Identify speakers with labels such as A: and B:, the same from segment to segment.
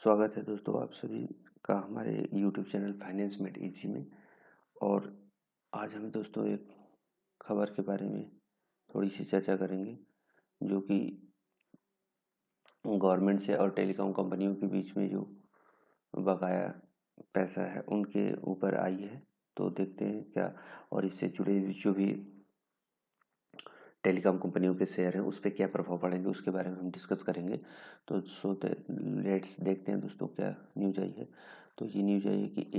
A: स्वागत है दोस्तों आप सभी का हमारे YouTube channel finance made easy में। और आज हम दोस्तों एक खबर के बारे में थोड़ी सी चर्चा करेंगे जो कि गवर्नमेंट से और टेलीकॉम कंपनियों के बीच में जो बकाया पैसा है उनके ऊपर आई है। तो देखते हैं क्या, और इससे जुड़े जो भी टेलीकॉम कंपनियों के शेयर हैं उस पर क्या प्रभाव पड़ेंगे उसके बारे में हम डिस्कस करेंगे। तो लेट्स देखते हैं दोस्तों क्या न्यूज आई है। तो ये न्यूज आई है कि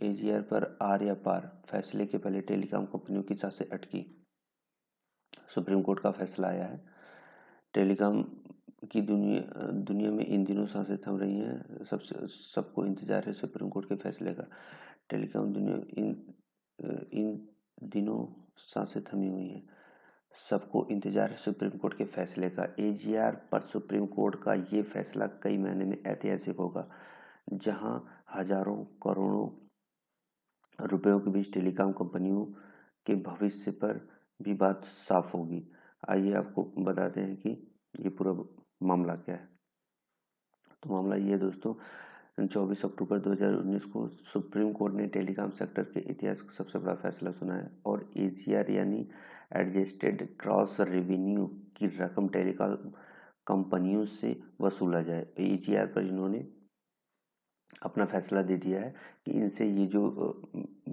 A: एजीआर पर आर या पार फैसले के पहले टेलीकॉम कंपनियों की सांसें अटकी। सुप्रीम कोर्ट का फैसला आया है। टेलीकॉम की दुनिया में इन दिनों सांसें थम रही हैं। सबको इंतजार है सुप्रीम कोर्ट के फैसले का। टेलीकॉम दुनिया इन दिनों सांसें थमी हुई हैं। सबको इंतजार है सुप्रीम कोर्ट के फैसले का। एजीआर पर सुप्रीम कोर्ट का ये फैसला कई मायने में ऐतिहासिक होगा, जहां हजारों करोड़ों रुपयों के बीच टेलीकॉम कंपनियों के भविष्य पर भी बात साफ होगी। आइए आपको बताते हैं कि ये पूरा मामला क्या है। तो मामला ये है दोस्तों, 24 अक्टूबर 2019 को सुप्रीम कोर्ट ने टेलीकॉम सेक्टर के इतिहास का सबसे बड़ा फैसला सुना है और एजीआर यानी एडजस्टेड ग्रॉस रेवेन्यू की रकम टेलीकॉम कंपनियों से वसूला जाए। एजीआर पर इन्होंने अपना फैसला दे दिया है कि इनसे ये जो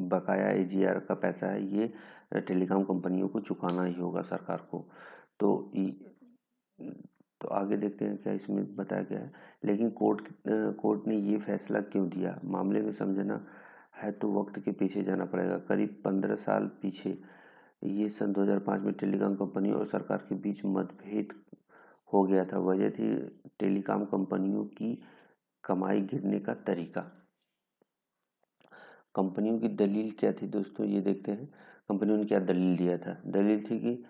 A: बकाया एजीआर का पैसा है ये टेलीकॉम कंपनियों को चुकाना ही होगा सरकार को। तो तो आगे देखते हैं क्या इसमें बताया गया है। लेकिन कोर्ट ने ये फैसला क्यों दिया, मामले में समझना है तो वक्त के पीछे जाना पड़ेगा, करीब 15 साल पीछे। ये सन 2005 में टेलीकॉम कंपनियों और सरकार के बीच मतभेद हो गया था। वजह थी टेलीकॉम कंपनियों की कमाई गिरने का तरीका। कंपनियों की दलील क्या थी दोस्तों, ये देखते हैं कंपनियों ने क्या दलील दिया था। दलील थी कि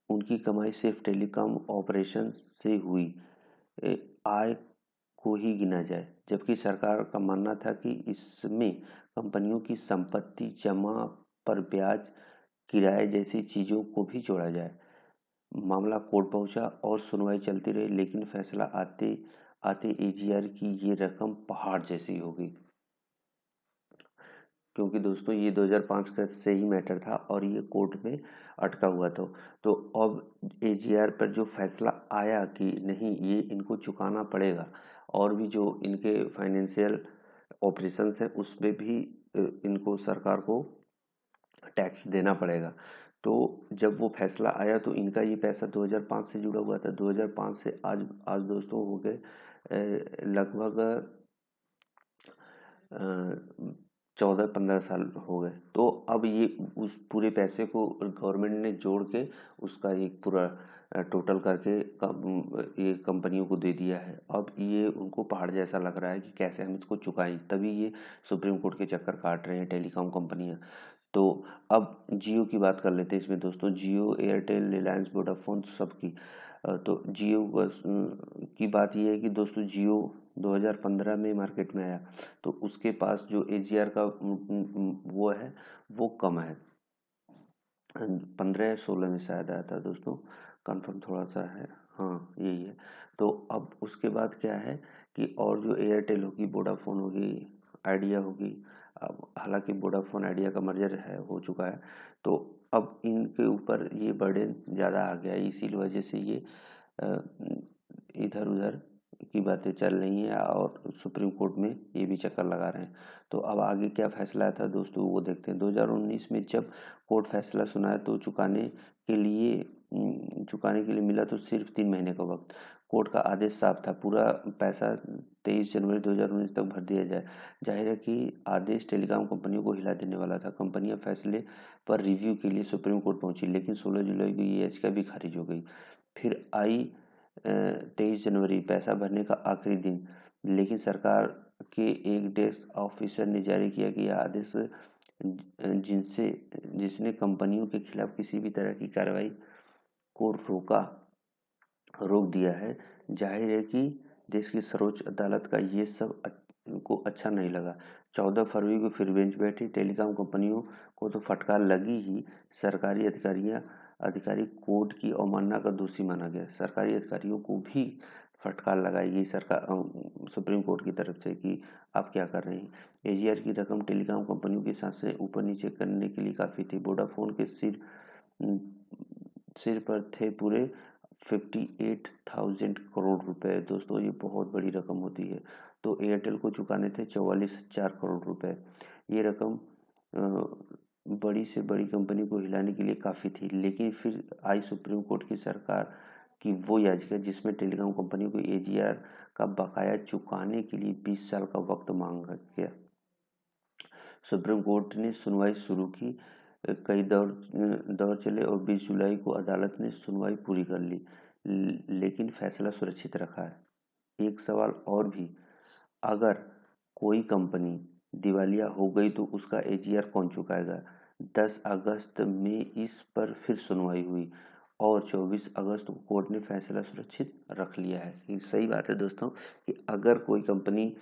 A: उनकी कमाई सिर्फ टेलीकॉम ऑपरेशन से हुई आय को ही गिना जाए, जबकि सरकार का मानना था कि इसमें कंपनियों की संपत्ति, जमा पर ब्याज, किराए जैसी चीजों को भी जोड़ा जाए। मामला कोर्ट पहुंचा और सुनवाई चलती रही, लेकिन फैसला आते आते एजीआर की ये रकम पहाड़ जैसी हो गई। क्योंकि दोस्तों ये 2005 का से ही मैटर था और ये कोर्ट में अटका हुआ था। तो अब एजीआर पर जो फैसला आया कि नहीं ये इनको चुकाना पड़ेगा और भी जो इनके फाइनेंशियल ऑपरेशंस हैं उसमें भी इनको सरकार को टैक्स देना पड़ेगा। तो जब वो फैसला आया तो इनका ये पैसा 2005 से जुड़ा हुआ था। 2005 से आज दोस्तों हो गए लगभग 14-15 साल हो गए। तो अब ये उस पूरे पैसे को गवर्नमेंट ने जोड़ के उसका एक पूरा टोटल करके ये कंपनियों को दे दिया है। अब ये उनको पहाड़ जैसा लग रहा है कि कैसे हम इसको चुकाएं, तभी ये सुप्रीम कोर्ट के चक्कर काट रहे हैं टेलीकॉम कंपनियां। तो अब जियो की बात कर लेते हैं इसमें दोस्तों। जियो, एयरटेल, रिलायंस, वोडाफोन सबकी। तो जियो की बात यह है कि दोस्तों जियो 2015 में मार्केट में आया, तो उसके पास जो एजीआर का वो है वो कम है। 15 या 16 में शायद आया था दोस्तों, कंफर्म थोड़ा सा है, हाँ यही है। तो अब उसके बाद क्या है कि और जो एयरटेल होगी, वोडाफोन होगी, आइडिया होगी, अब हालांकि वोडाफोन आइडिया का मर्जर है हो चुका है, तो अब इनके ऊपर ये बर्डन ज़्यादा आ गया, इसी वजह से ये इधर उधर की बातें चल रही हैं और सुप्रीम कोर्ट में ये भी चक्कर लगा रहे हैं। तो अब आगे क्या फैसला था दोस्तों वो देखते हैं। 2019 में जब कोर्ट फैसला सुनाया तो चुकाने के लिए मिला तो सिर्फ 3 महीने का वक्त। कोर्ट का आदेश साफ था, पूरा पैसा 23 जनवरी 2019 तक भर दिया जाए। जाहिर है कि आदेश टेलीकॉम कंपनियों को हिला देने वाला था। कंपनियां फैसले पर रिव्यू के लिए सुप्रीम कोर्ट पहुंची, लेकिन 16 जुलाई को ये याचिका भी खारिज हो गई। फिर आई 23 जनवरी, पैसा भरने का आखिरी दिन, लेकिन सरकार के एक डेस्क ऑफिसर ने जारी किया कि यह आदेश जिसने कंपनियों के खिलाफ किसी भी तरह की कार्रवाई को रोक दिया है। जाहिर है कि देश की सर्वोच्च अदालत का ये सब को अच्छा नहीं लगा। 14 फरवरी को फिर बेंच बैठी। टेलीकॉम कंपनियों को तो फटकार लगी ही, सरकारी अधिकारी कोर्ट की अवमानना का दोषी माना गया। सरकारी अधिकारियों को भी फटकार लगाएगी सरकार सुप्रीम कोर्ट की तरफ से कि आप क्या कर रहे हैं। एजीआर की रकम टेलीकॉम कंपनियों की सांसें ऊपर नीचे करने के लिए काफ़ी थी। वोडाफोन के सिर पर थे पूरे 58,000 करोड़ रुपए। दोस्तों ये बहुत बड़ी रकम होती है। तो एयरटेल को चुकाने थे 44,000 करोड़ रुपए। ये रकम बड़ी से बड़ी कंपनी को हिलाने के लिए काफ़ी थी, लेकिन फिर आई सुप्रीम कोर्ट की सरकार की वो याचिका जिसमें टेलीकॉम कंपनियों को एजीआर का बकाया चुकाने के लिए 20 साल का वक्त मांगा गया। सुप्रीम कोर्ट ने सुनवाई शुरू की, कई दौर चले और 20 जुलाई को अदालत ने सुनवाई पूरी कर ली, लेकिन फैसला सुरक्षित रखा है। एक सवाल और भी, अगर कोई कंपनी दिवालिया हो गई तो उसका एजीआर कौन चुकाएगा। 10 अगस्त में इस पर फिर सुनवाई हुई और 24 अगस्त को कोर्ट ने फैसला सुरक्षित रख लिया है। ये सही बात है दोस्तों कि अगर कोई कंपनी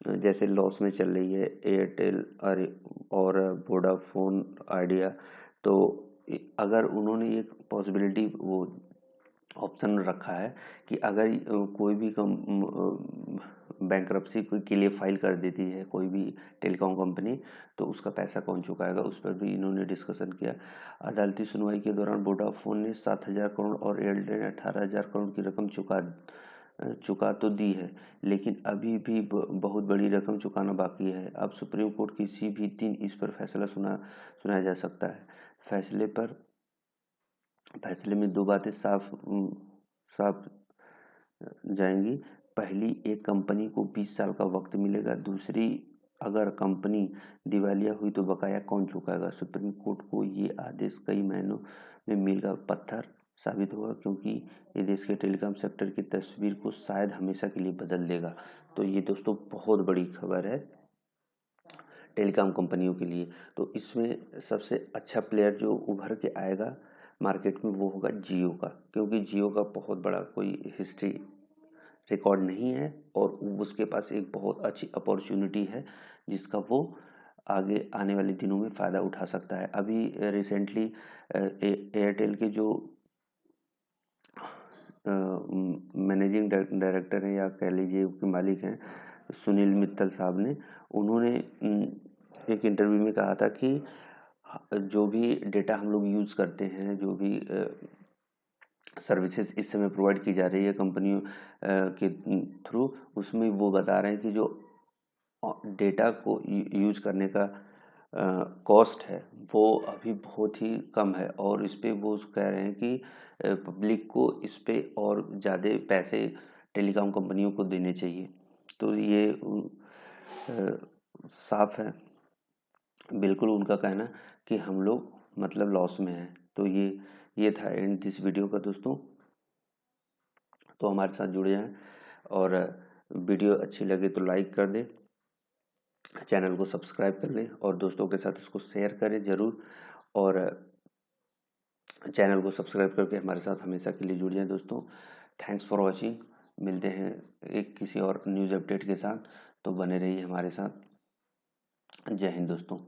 A: जैसे लॉस में चल रही है, एयरटेल और वोडाफोन आइडिया, तो अगर उन्होंने एक पॉसिबिलिटी वो ऑप्शन रखा है कि अगर कोई भी बैंक्रप्सी के लिए फाइल कर देती है कोई भी टेलीकॉम कंपनी, तो उसका पैसा कौन चुकाएगा, उस पर भी इन्होंने डिस्कशन किया। अदालती सुनवाई के दौरान वोडाफोन ने 7,000 करोड़ और एयरटेल ने 18,000 करोड़ की रकम चुका तो दी है, लेकिन अभी भी बहुत बड़ी रकम चुकाना बाकी है। अब सुप्रीम कोर्ट किसी भी दिन इस पर फैसला सुनाया जा सकता है। फैसले में दो बातें साफ जाएंगी। पहली, एक कंपनी को 20 साल का वक्त मिलेगा। दूसरी, अगर कंपनी दिवालिया हुई तो बकाया कौन चुकाएगा। सुप्रीम कोर्ट को ये आदेश कई महीनों में मील का पत्थर साबित होगा, क्योंकि ये देश के टेलीकॉम सेक्टर की तस्वीर को शायद हमेशा के लिए बदल देगा। तो ये दोस्तों बहुत बड़ी खबर है टेलीकॉम कंपनियों के लिए। तो इसमें सबसे अच्छा प्लेयर जो उभर के आएगा मार्केट में वो होगा जियो का, क्योंकि जियो का बहुत बड़ा कोई हिस्ट्री रिकॉर्ड नहीं है और उसके पास एक बहुत अच्छी अपॉर्चुनिटी है जिसका वो आगे आने वाले दिनों में फ़ायदा उठा सकता है। अभी रिसेंटली एयरटेल के जो मैनेजिंग डायरेक्टर हैं या कह लीजिए के मालिक हैं सुनील मित्तल साहब ने, उन्होंने एक इंटरव्यू में कहा था कि जो भी डेटा हम लोग यूज़ करते हैं, जो भी सर्विसेज इस समय प्रोवाइड की जा रही है कंपनियों के थ्रू, उसमें वो बता रहे हैं कि जो डेटा को यूज करने का कॉस्ट है वो अभी बहुत ही कम है और इस पे वो कह रहे हैं कि पब्लिक को इस पे और ज़्यादा पैसे टेलीकॉम कंपनियों को देने चाहिए। तो ये साफ है बिल्कुल उनका कहना कि हम लोग मतलब लॉस में हैं। तो ये था एंड दिस वीडियो का दोस्तों। तो हमारे साथ जुड़े हैं और वीडियो अच्छी लगे तो लाइक कर दें, चैनल को सब्सक्राइब कर लें और दोस्तों के साथ इसको शेयर करें ज़रूर, और चैनल को सब्सक्राइब करके हमारे साथ हमेशा के लिए जुड़ जाएं दोस्तों। Thanks for watching. मिलते हैं एक किसी और न्यूज़ अपडेट के साथ, तो बने रहिए हमारे साथ। जय हिंद दोस्तों।